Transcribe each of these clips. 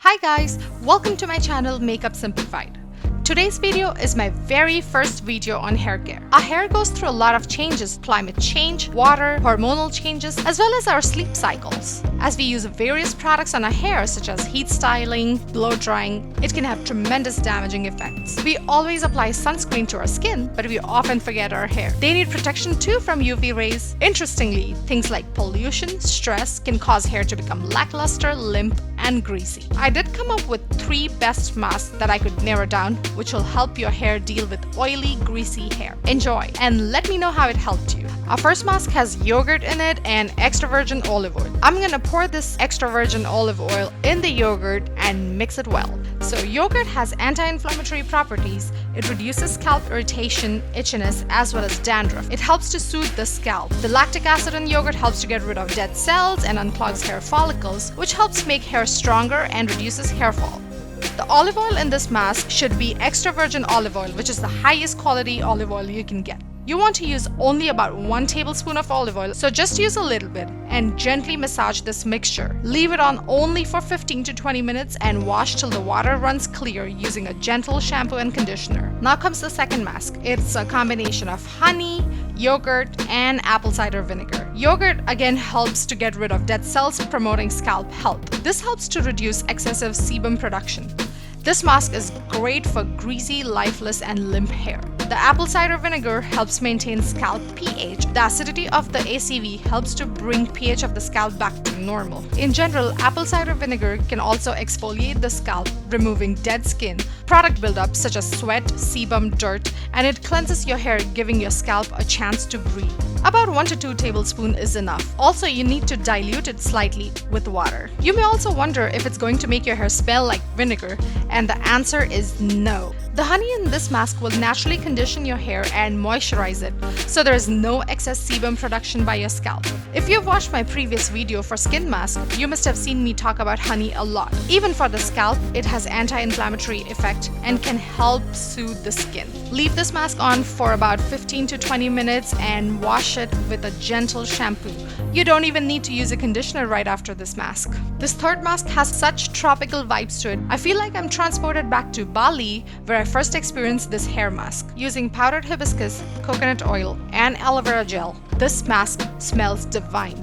Hi guys, welcome to my channel Makeup Simplified. Today's video is my very first video on hair care. Our hair goes through a lot of changes: climate change, water, hormonal changes, as well as our sleep cycles. As we use various products on our hair such as heat styling, blow drying, it can have tremendous damaging effects. We always apply sunscreen to our skin, but we often forget our hair. They need protection too from UV rays. Interestingly, things like pollution, stress can cause hair to become lackluster, limp, and greasy. I did come up with 3 best masks that I could narrow down, which will help your hair deal with oily, greasy hair. Enjoy and let me know how it helped you. Our first mask has yogurt in it and extra virgin olive oil. I'm gonna pour this extra virgin olive oil in the yogurt and mix it well. So yogurt has anti-inflammatory properties. It reduces scalp irritation, itchiness, as well as dandruff. It helps to soothe the scalp. The lactic acid in yogurt helps to get rid of dead cells and unclogs hair follicles, which helps make hair stronger and reduces hair fall. The olive oil in this mask should be extra virgin olive oil, which is the highest quality olive oil you can get. You want to use only about 1 tablespoon of olive oil, so just use a little bit and gently massage this mixture. Leave it on only for 15 to 20 minutes and wash till the water runs clear using a gentle shampoo and conditioner. Now comes the second mask. It's a combination of honey, yogurt, and apple cider vinegar. Yogurt again helps to get rid of dead cells, promoting scalp health. This helps to reduce excessive sebum production. This mask is great for greasy, lifeless, and limp hair. The apple cider vinegar helps maintain scalp pH. The acidity of the ACV helps to bring pH of the scalp back to normal. In general, apple cider vinegar can also exfoliate the scalp, removing dead skin, product buildup such as sweat, sebum, dirt, and it cleanses your hair, giving your scalp a chance to breathe. About 1 to 2 tablespoons is enough. Also, you need to dilute it slightly with water. You may also wonder if it's going to make your hair smell like vinegar, and the answer is no. The honey in this mask will naturally condition your hair and moisturize it, so there is no excess sebum production by your scalp. If you've watched my previous video for skin mask, you must have seen me talk about honey a lot. Even for the scalp, it has anti-inflammatory effect and can help soothe the skin. Leave this mask on for about 15 to 20 minutes and wash it with a gentle shampoo. You don't even need to use a conditioner right after this mask. This third mask has such tropical vibes to it. I feel like I'm transported back to Bali, where I first experienced this hair mask. Using powdered hibiscus, coconut oil, and aloe vera gel, this mask smells divine.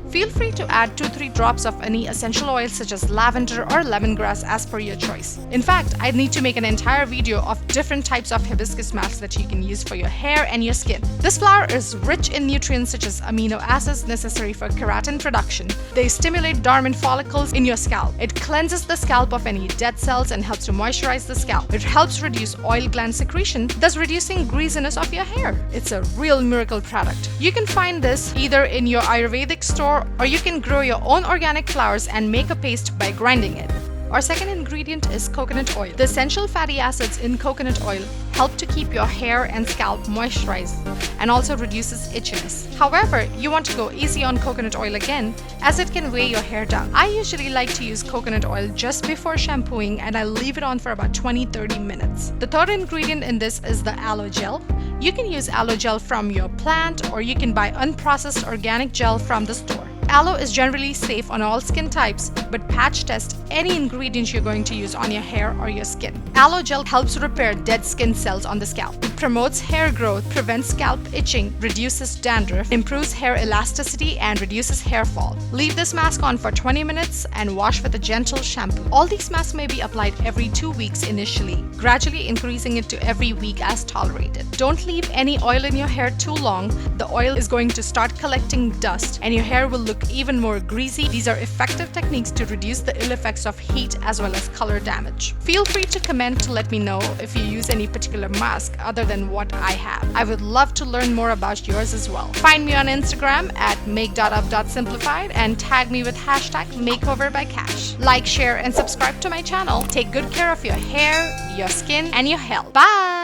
Feel free to add 2-3 drops of any essential oil such as lavender or lemongrass as per your choice. In fact, I need to make an entire video of different types of hibiscus masks that you can use for your hair and your skin. This flower is rich in nutrients such as amino acids necessary for keratin production. They stimulate dormant follicles in your scalp. It cleanses the scalp of any dead cells and helps to moisturize the scalp. It helps reduce oil gland secretion, thus reducing greasiness of your hair. It's a real miracle product. You can find this either in your Ayurvedic store, or you can grow your own organic flowers and make a paste by grinding it. Our second ingredient is coconut oil. The essential fatty acids in coconut oil help to keep your hair and scalp moisturized and also reduces itchiness. However, you want to go easy on coconut oil again, as it can weigh your hair down. I usually like to use coconut oil just before shampooing, and I leave it on for about 20-30 minutes. The third ingredient in this is the aloe gel. You can use aloe gel from your plant, or you can buy unprocessed organic gel from the store. Aloe is generally safe on all skin types, but patch test any ingredient you're going to use on your hair or your skin. Aloe gel helps repair dead skin cells on the scalp, promotes hair growth, prevents scalp itching, reduces dandruff, improves hair elasticity, and reduces hair fall. Leave this mask on for 20 minutes and wash with a gentle shampoo. All these masks may be applied every 2 weeks initially, gradually increasing it to every week as tolerated. Don't leave any oil in your hair too long. The oil is going to start collecting dust and your hair will look even more greasy. These are effective techniques to reduce the ill effects of heat as well as color damage. Feel free to comment to let me know if you use any particular mask other than what I have. I would love to learn more about yours as well. Find me on Instagram at make.up.simplified and tag me with hashtag makeoverbycash. Like, share, and subscribe to my channel. Take good care of your hair, your skin, and your health. Bye!